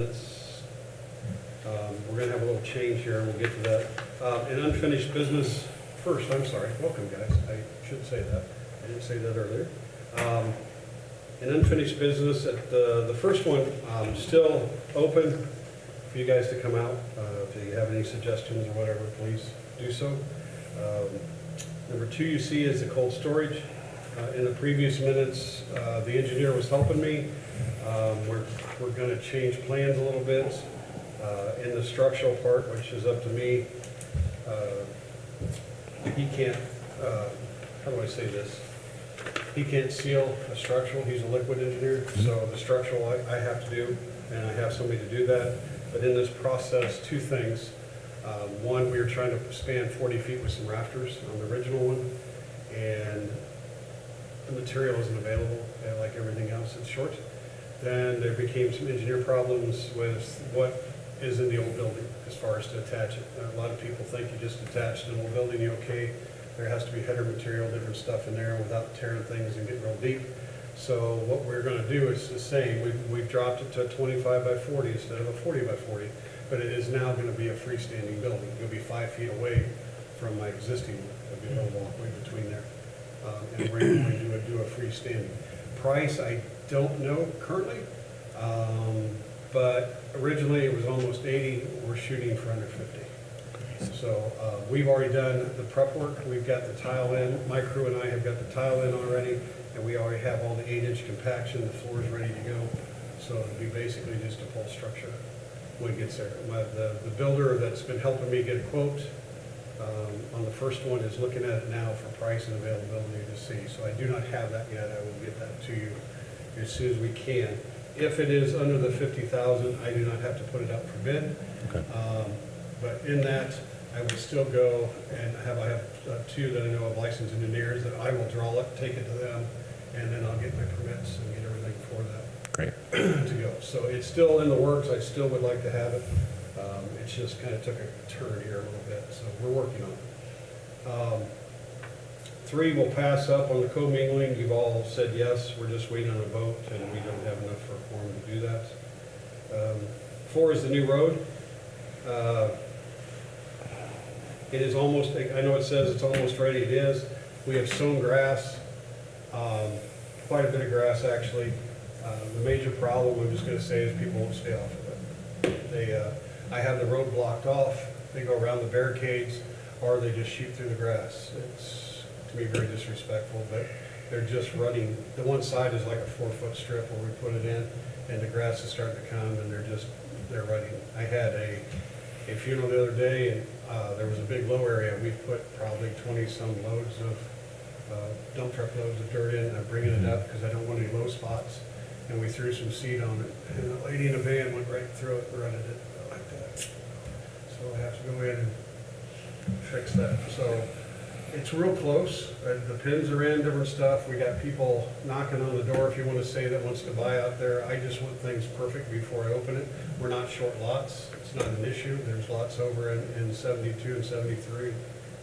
We're going to have a little change here, and we'll get to that. In unfinished business, first, I'm sorry, welcome guys, I should say that. I didn't say that earlier. In unfinished business, at the first one, still open for you guys to come out. If you have any suggestions or whatever, please do so. Number two you see is the cold storage. In the previous minutes, the engineer was helping me. We're going to change plans a little bit in the structural part, which is up to me. He can't, how do I say this? He can't seal a structural. He's a liquid engineer, so the structural I have to do, and I have somebody to do that. But in this process, two things. One, we were trying to span 40 feet with some rafters on the original one, and the material isn't available, like everything else, it's short. Then there became some engineer problems with what is in the old building as far as to attach it. A lot of people think you just attach an old building, you're okay. There has to be header material, different stuff in there without tearing things and getting real deep. So what we're going to do is the same. We've dropped it to a 25 by 40 instead of a 40 by 40, but it is now going to be a freestanding building. You'll be 5 feet away from my existing one. There'll be no walkway between there. And we're going to do a freestanding. Price, I don't know currently, but originally it was almost 80. We're shooting for under 50. So we've already done the prep work. We've got the tile in. My crew and I have got the tile in already, and we already have all the 8-inch compaction. The floor is ready to go. So it'll be basically just a full structure when it gets there. The builder that's been helping me get a quote on the first one is looking at it now for price and availability to see. So I do not have that yet. I will get that to you as soon as we can. If it is under the 50,000, I do not have to put it out for bid. Okay. But in that, I would still go and I have two that I know of licensed engineers that I will draw it, take it to them, and then I'll get my permits and get everything for that. Great. To go. So it's still in the works. I still would like to have it. It's just kind of took a turn here a little bit, so we're working on it. 3, we'll pass up on the co-mingling. You've all said yes. We're just waiting on a vote, and we don't have enough for a quorum to do that. 4 is the new road. It is almost, I know it says it's almost ready. It is. We have sown grass, quite a bit of grass actually. The major problem, I'm just going to say, is people won't stay off of it. I have the road blocked off. They go around the barricades, or they just shoot through the grass. It's, to me, very disrespectful, but they're just running. The one side is like a 4-foot strip where we put it in, and the grass is starting to come, and they're running. I had a funeral the other day, and there was a big low area. We put probably 20-some loads of dump truck loads of dirt in. I'm bringing it up because I don't want any low spots. And we threw some seed on it, and a lady in a van went right through it and rutted it like that. So I have to go in and fix that. So it's real close. The pins are in, different stuff. We got people knocking on the door, if you want to say, that wants to buy out there. I just want things perfect before I open it. We're not short lots. It's not an issue. There's lots over in 72 and 73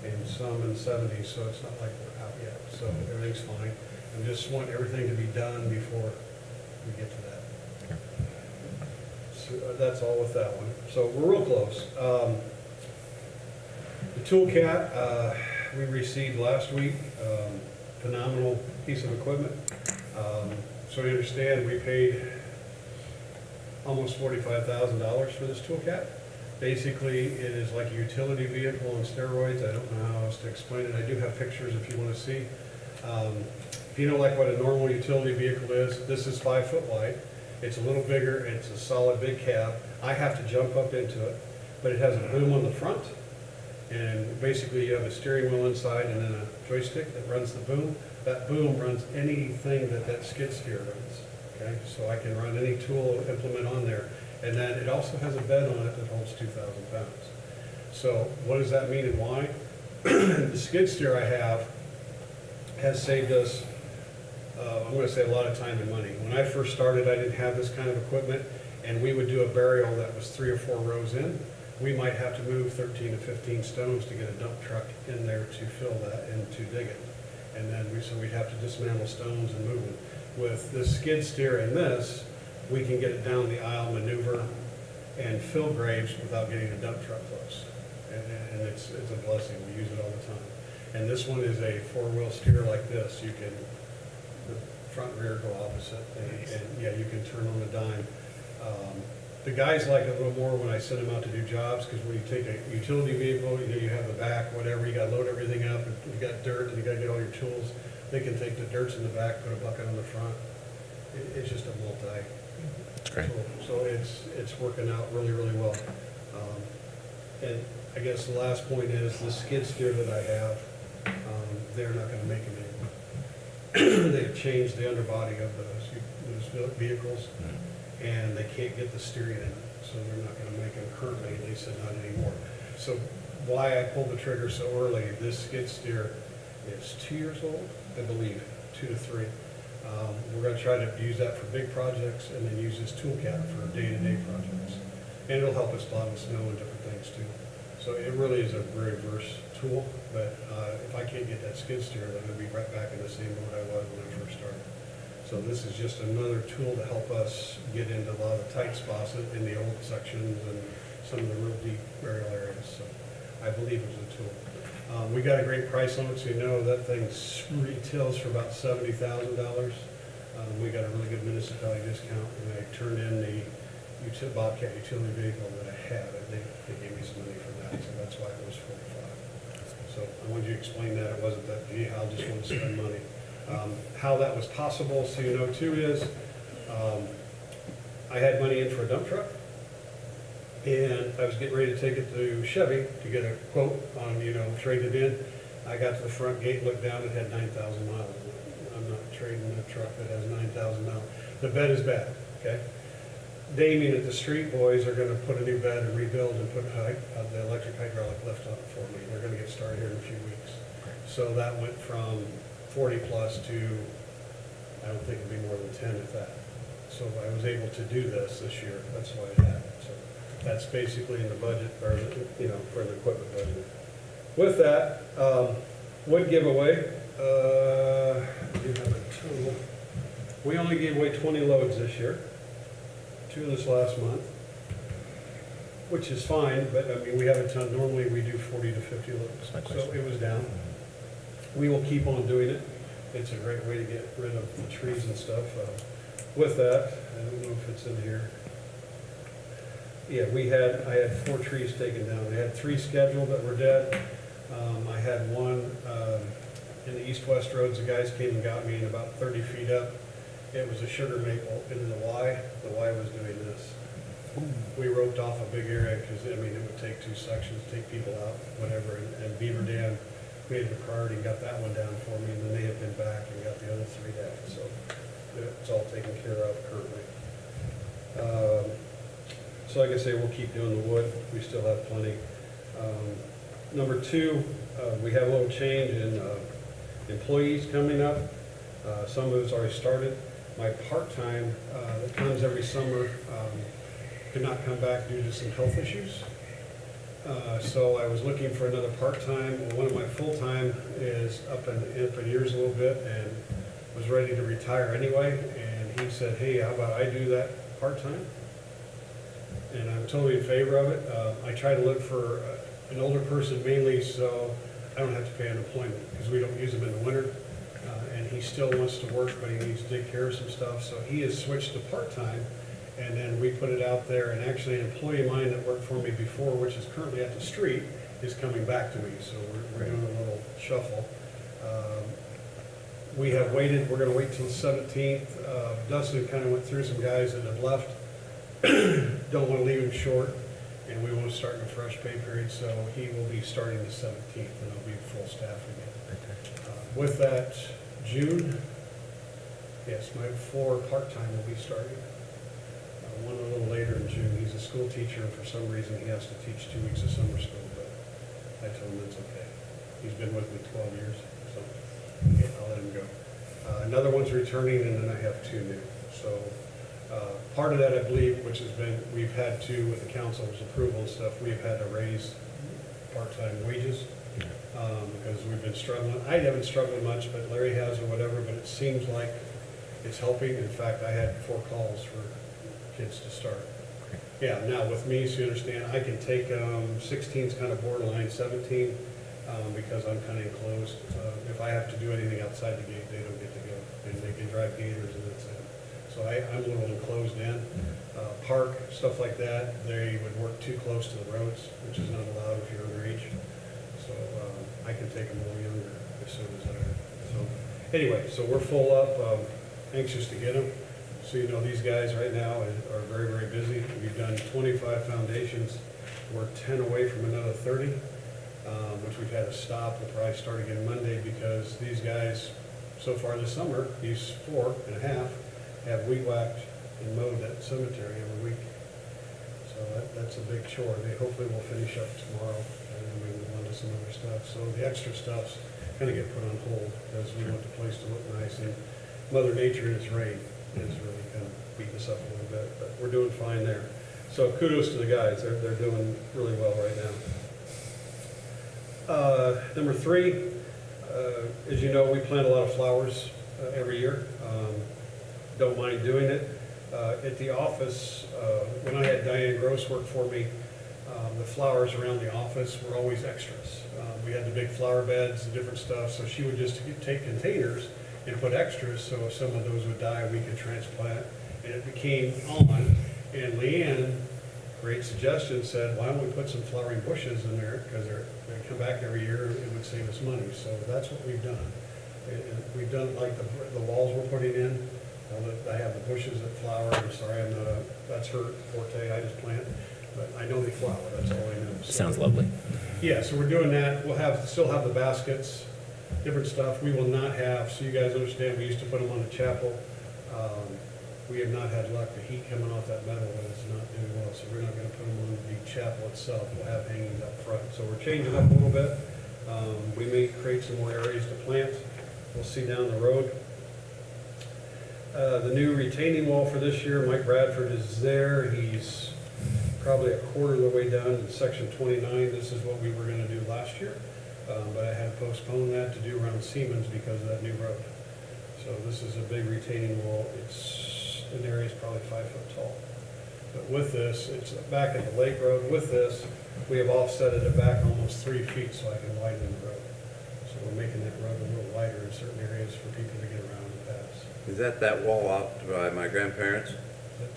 and some in 70, so it's not like we're out yet. So everything's fine. I just want everything to be done before we get to that. So that's all with that one. So we're real close. The toolcat we received last week, phenomenal piece of equipment. So you understand, we paid almost $45,000 for this toolcat. Basically, it is like a utility vehicle on steroids. I don't know how else to explain it. I do have pictures if you want to see. If you know like what a normal utility vehicle is, this is 5 foot wide. It's a little bigger, it's a solid big cab. I have to jump up into it, but it has a boom on the front. And basically you have a steering wheel inside and then a joystick that runs the boom. That boom runs anything that skid steer runs. Okay, so I can run any tool implement on there. And then it also has a bed on it that holds 2,000 pounds. So what does that mean and why? The skid steer I have has saved us, I'm going to say, a lot of time and money. When I first started, I didn't have this kind of equipment, and we would do a burial that was 3 or 4 rows in. We might have to move 13 to 15 stones to get a dump truck in there to fill that and to dig it. And then so we'd have to dismantle stones and move them. With this skid steer and this, we can get it down the aisle, maneuver, fill graves without getting a dump truck close. And it's a blessing, we use it all the time. And this one is a four-wheel steer like this. You can, the front and rear go opposite, and yeah, you can turn on a dime. The guys like it a little more when I send them out to do jobs, because when you take a utility vehicle, you know, you have the back, whatever, you gotta load everything up, and you got dirt, and you gotta get all your tools. They can take the dirts in the back, put a bucket on the front. It's just a multi. That's great. So it's working out really, really well. And I guess the last point is the skid steer that I have, they're not gonna make them anymore. They've changed the underbody of those vehicles, and they can't get the steering in it, so they're not gonna make them currently, and they said not anymore. So why I pulled the trigger so early, this skid steer is 2 years old, I believe, 2 to 3. We're gonna try to use that for big projects and then use this tool cap for day-to-day projects. And it'll help us plow the snow and different things too. So it really is a very verse tool, but if I can't get that skid steer, then I'll be right back in the same boat I was when I first started. So this is just another tool to help us get into a lot of the tight spots in the old sections and some of the real deep burial areas. So I believe it's a tool. We got a great price on it, so you know that thing retails for about $70,000. We got a really good municipality discount, and I turned in the Bobcat utility vehicle that I had, and they gave me some money for that, so that's why it was $45. So I wanted you to explain that. It wasn't that, gee, I'll just want to spend money. How that was possible, so you know too, is I had money in for a dump truck, and I was getting ready to take it to Chevy to get a quote on, you know, trade it in. I got to the front gate, looked down, it had 9,000 miles. I'm not trading a truck that has 9,000 miles. The bed is bad, okay? Damien at the Street Boys are gonna put a new bed and rebuild and put the electric hydraulic lift on it for me. They're gonna get started here in a few weeks. So that went from 40 plus to, I don't think it'd be more than 10 if that. So I was able to do this year, that's why it happened. So that's basically in the budget, or, you know, for the equipment budget. With that, wood giveaway, we have a total. We only gave away 20 loads this year, 2 this last month, which is fine, but I mean, we have a ton. Normally we do 40 to 50 loads, so it was down. We will keep on doing it. It's a great way to get rid of the trees and stuff. With that, I don't know if it's in here. Yeah, I had 4 trees taken down. I had 3 scheduled that were dead. I had one in the east-west roads. The guys came and got me in about 30 feet up. It was a sugar maple in the Y. The Y was doing this. We roped off a big area because, I mean, it would take 2 sections, take people out, whatever. And Beaver Dam made it a priority and got that one down for me. And then they have been back and got the other 3 down. So it's all taken care of currently. So like I say, we'll keep doing the wood. We still have plenty. Number 2, we have a little change in employees coming up. Some of it's already started. My part-time that comes every summer could not come back due to some health issues. So I was looking for another part-time. One of my full-time is up in years a little bit and was ready to retire anyway. And he said, hey, how about I do that part-time? And I'm totally in favor of it. I try to look for an older person mainly so I don't have to pay unemployment because we don't use them in the winter. And he still wants to work, but he needs to take care of some stuff. So he has switched to part-time, and then we put it out there. And actually, an employee of mine that worked for me before, which is currently at the street, is coming back to me. So we're doing a little shuffle. We have waited. We're going to wait till the 17th. Dustin kind of went through some guys that have left. Don't want to leave him short, and we want to start in a fresh pay period. So he will be starting the 17th, and I'll be full staff again. With that, June, yes, my 4 part-time will be starting. One a little later in June. He's a school teacher, and for some reason he has to teach 2 weeks of summer school, but I told him that's okay. He's been with me 12 years, so yeah, I'll let him go. Another one's returning, and then I have 2 new. So part of that, I believe, which has been, we've had to, with the council's approval and stuff, we've had to raise part-time wages. Because we've been struggling. I haven't struggled much, but Larry has or whatever, but it seems like it's helping. In fact, I had 4 calls for kids to start. Yeah, now with me, so you understand, I can take, 16's kind of borderline, 17, because I'm kind of enclosed. If I have to do anything outside the gate, they don't get to go, and they can drive gators and that's it. So I'm a little enclosed in. Park, stuff like that, they would work too close to the roads, which is not allowed if you're underage. So I can take them a little younger as soon as so anyway, so we're full up, anxious to get them. So you know, these guys right now are very, very busy. We've done 25 foundations. We're 10 away from another 30, which we've had to stop. We'll probably start again Monday because these guys, so far this summer, these 4.5, have weed whacked and mowed that cemetery every week. So that's a big chore. They hopefully will finish up tomorrow and then we move on to some other stuff. So the extra stuff's gonna get put on hold because we want the place to look nice, and Mother Nature in its rain is really kind of beating us up a little bit, but we're doing fine there. So kudos to the guys. They're doing really well right now. Number 3, as you know, we plant a lot of flowers every year. Don't mind doing it. At the office, when I had Diane Gross work for me, the flowers around the office were always extras. We had the big flower beds and different stuff, so she would just take containers and put extras, so if some of those would die, we could transplant. And it became on, and Leanne, great suggestion, said, why don't we put some flowering bushes in there, because they come back every year, it would save us money. So that's what we've done. And we've done like the walls we're putting in. I have the bushes that flower. I'm sorry, that's her forte, I just plant. But I know they flower, that's all I know. So, Sounds lovely. yeah, so we're doing that. We'll still have the baskets, different stuff. We will not have, so you guys understand, we used to put them on the chapel. We have not had luck. The heat coming off that metal is not doing well, so we're not gonna put them on the chapel itself. We'll have hangings up front. So we're changing up a little bit. We may create some more areas to plant. We'll see down the road. The new retaining wall for this year, Mike Bradford is there. He's probably a quarter of the way down in section 29. This is what we were gonna do last year, but I had to postpone that to do around Siemens because of that new road. So this is a big retaining wall. An area is probably 5 foot tall. But with this, it's back at the lake road. With this, we have offset it back almost 3 feet so I can widen the road. So we're making that road a little wider in certain areas for people to get around and pass. Is that wall out by my grandparents? Is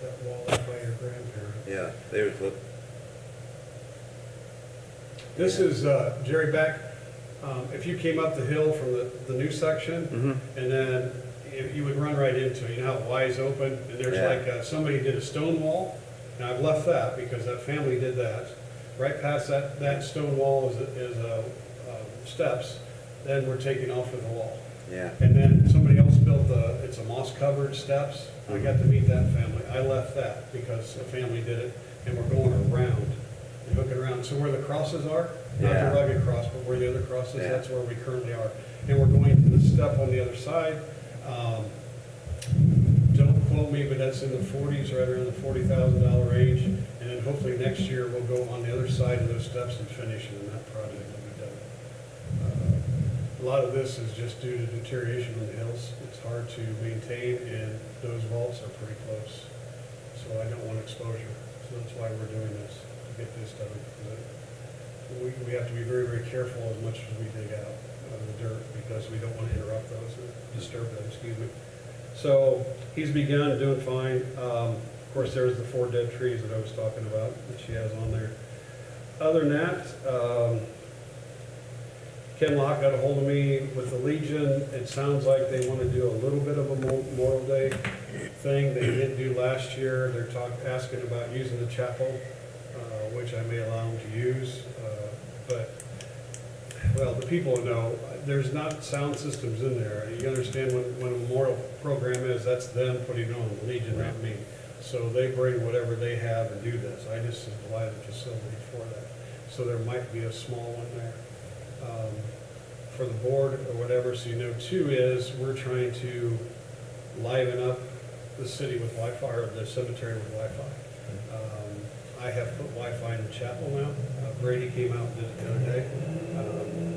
that wall up by your grandparents? Yeah, they was look. This is Jerry Beck. If you came up the hill from the new section, and then you would run right into it. You know how it wide open, and there's like somebody did a stone wall, and I've left that because that family did that. Right past that stone wall is steps. Then we're taking off with the wall. Yeah. And then somebody else built it's a moss covered steps. I got to meet that family. I left that because a family did it, and we're going around and hooking around. So where the crosses are, not the rugged cross, but where the other crosses, that's where we currently are. And we're going to the step on the other side. Don't quote me, but that's in the 40s, right around the $40,000 range. And then hopefully next year we'll go on the other side of those steps and finish it in that project that we've done. A lot of this is just due to deterioration on the hills. It's hard to maintain, and those vaults are pretty close. So I don't want exposure. So that's why we're doing this, to get this done. We have to be very, very careful as much as we dig out the dirt, because we don't want to interrupt those or disturb them, excuse me. So he's begun doing fine. Of course, there's the 4 dead trees that I was talking about that she has on there. Other than that, Ken Locke got a hold of me with the Legion. It sounds like they want to do a little bit of a Memorial Day thing they didn't do last year. They're asking about using the chapel, which I may allow them to use. But, well, the people know there's not sound systems in there. You understand when a memorial program is, that's them putting it on, the Legion, not me. So they bring whatever they have and do this. I just supply the facility for that. So there might be a small one there for the board or whatever. So you know, 2 is we're trying to liven up the city with Wi-Fi, or the cemetery with Wi-Fi. I have put Wi-Fi in the chapel now. Brady came out and did it the other day.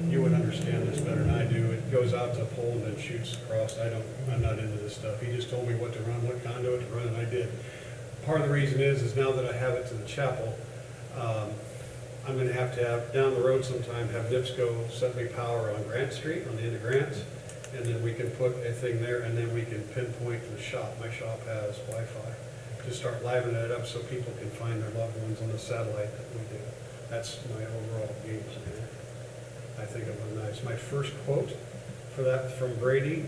You would understand this better than I do. It goes out to a pole and then shoots across. I'm not into this stuff. He just told me what to run, what conduit to run, and I did. part of the reason is now that I have it to the chapel, I'm gonna have to have, down the road sometime, have NIPSCO send me power on Grant Street, on the end of Grant, and then we can put a thing there, and then we can pinpoint the shop. My shop has Wi-Fi, to start livening it up so people can find their loved ones on the satellite that we do. That's my overall game plan. I think it was nice. My first quote for that from Brady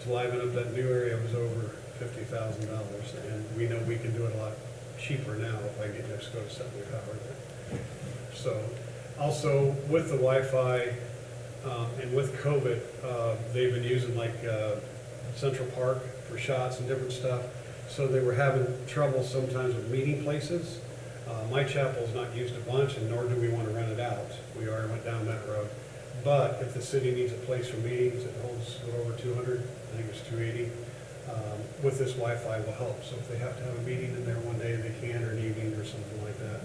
to liven up that new area was over $50,000, and we know we can do it a lot cheaper now if I get NIPSCO to set me power there. So, also with the Wi-Fi and with COVID, they've been using like Central Park for shots and different stuff. So they were having trouble sometimes with meeting places. My chapel's not used a bunch, and nor do we want to rent it out. We already went down that road. But if the city needs a place for meetings, it holds a little over 200, I think it's 280. With this Wi-Fi will help. So if they have to have a meeting in there one day, they can, or an evening or something like that.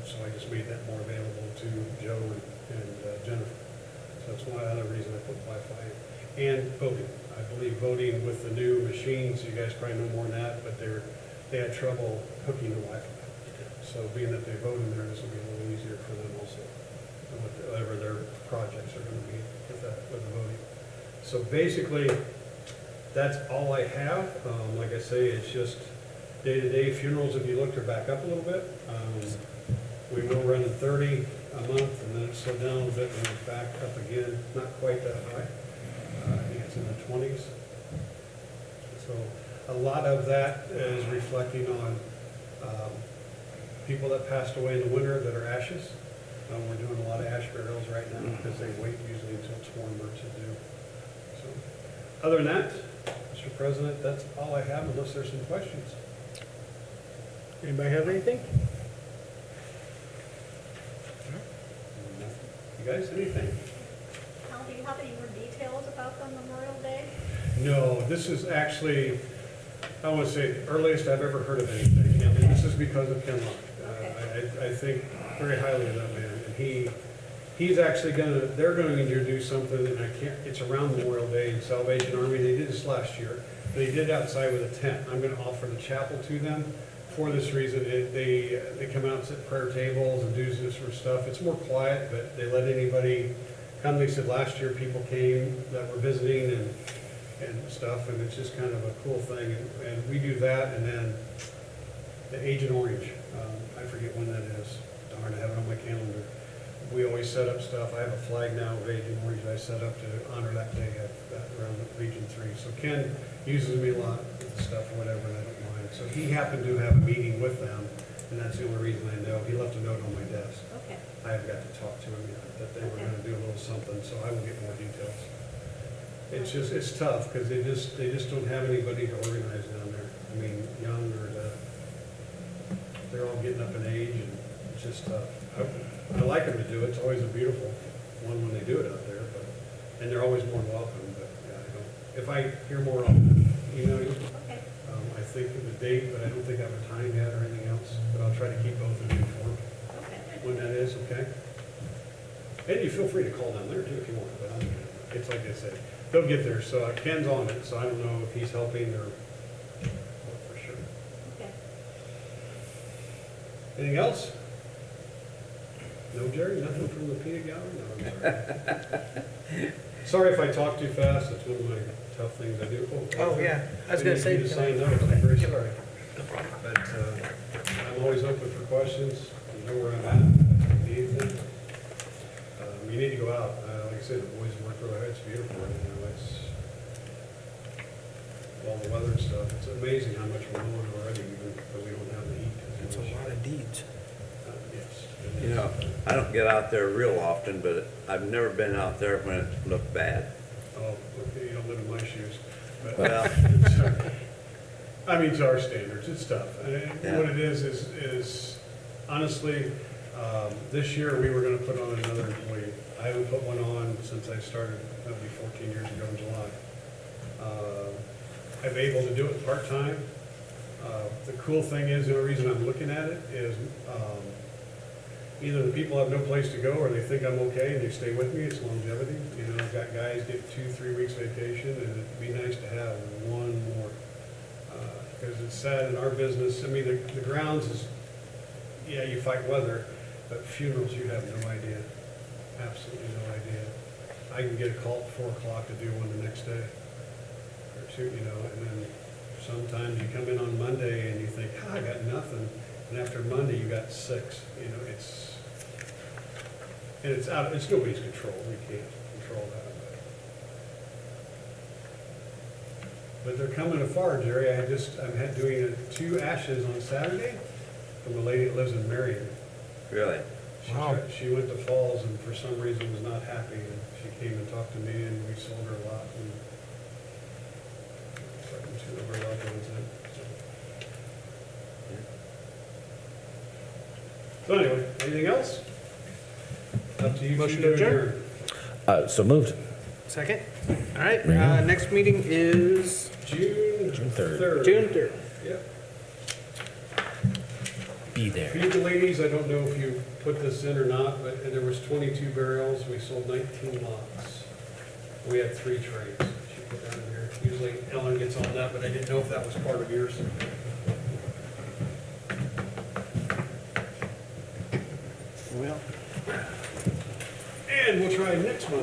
So I just made that more available to Joe and Jennifer. So that's one other reason I put Wi-Fi in. And voting. I believe voting with the new machines, you guys probably know more than that, but they had trouble hooking the Wi-Fi. So being that they vote in there, this will be a little easier for them also, whatever their projects are gonna be with the voting. So basically, that's all I have. Like I say, it's just day-to-day funerals. If you looked, are back up a little bit. We will run at 30 a month, and then it slowed down a little bit, and it's back up again. Not quite that high. I think it's in the 20s. So a lot of that is reflecting on people that passed away in the winter that are ashes. We're doing a lot of ash burials right now because they wait usually until it's warmer to do. So, other than that, Mr. President, that's all I have unless there's some questions. Anybody have anything? You guys, anything? Al, do you have any more details about the Memorial Day? No, this is actually, I want to say, the earliest I've ever heard of anything. And this is because of Ken Locke. I think very highly of that man. And he's actually they're going to do something, and it's around Memorial Day in Salvation Army. They did this last year. They did it outside with a tent. I'm going to offer the chapel to them for this reason. They come out and sit at prayer tables and do this sort of stuff. It's more quiet, but they let anybody come. They said last year people came that were visiting and stuff, and it's just kind of a cool thing. And we do that, and then the Agent Orange. I forget when that is. Darn, I have it on my calendar. We always set up stuff. I have a flag now of Agent Orange I set up to honor that day around Region 3. So Ken uses me a lot with the stuff or whatever, and I don't mind. So he happened to have a meeting with them, and that's the only reason I know. He left a note on my desk. Okay. I haven't got to talk to him yet, that they were going to do a little something, so I will get more details. It's tough, because they just don't have anybody to organize down there. I mean, young or they're all getting up in age, and it's just tough. I like them to do it. It's always a beautiful one when they do it out there, and they're always more than welcome. But yeah, if I hear more, I'll email you. Okay. I think of the date, but I don't think I have a time yet or anything else. But I'll try to keep both of you informed Okay. when that is. Okay. And you feel free to call down there too if you want. But it's like I said, they'll get there. So Ken's on it, so I don't know if he's helping or what for sure. Okay. Anything else? No, Jerry? Nothing from the peanut gallery? No, I'm sorry. Sorry if I talk too fast. It's one of my tough things I do. Oh, yeah. I was gonna say, You can sign I- those. I'm very sorry. No problem. But I'm always open for questions. You know where I'm at. If you need anything. You need to go out. Like I said, the boys work really hard. It's beautiful. It's all the weather and stuff. It's amazing how much we're doing already, even though we don't have the heat. It's a lot of deeds. Yes. You know, I don't get out there real often, but I've never been out there when it looked bad. Oh, okay, you don't live in my shoes. But Well, I mean, to our standards, it's tough. And Yeah. what it is honestly, this year we were gonna put on another employee. I haven't put one on since I started, that'll be 14 years ago in July. I'm able to do it part-time. The cool thing is, the only reason I'm looking at it is, either the people have no place to go, or they think I'm okay and they stay with me. It's longevity. You know, I've got guys get 2-3 weeks vacation, and it'd be nice to have one more. because it's sad in our business, I mean, the grounds is, yeah, you fight weather, but funerals, you have no idea, absolutely no idea. I can get a call at 4 o'clock to do one the next day, or two, you know, and then sometimes you come in on Monday and you think, I got nothing, and after Monday, you got 6, you know, and it's out, it's nobody's control, we can't control that. But they're coming afar, Jerry. I'm doing 2 ashes on Saturday from a lady that lives in Marion. Really? Wow. She went to Falls and for some reason was not happy, and she came and talked to me, and we sold her a lot, and fucking 2 of her loved ones in. So anyway, anything else? Up to you. Motion two to adjourn. So moved. Second? All right, Yeah. next meeting is June June 3rd. 3rd. June 3rd. Yep. Be For there. you ladies, I don't know if you put this in or not, but there was 22 burials, we sold 19 lots. We had 3 trades, she put that in here. Usually Ellen gets on that, but I didn't know if that was part of yours. Well. And we'll try next month.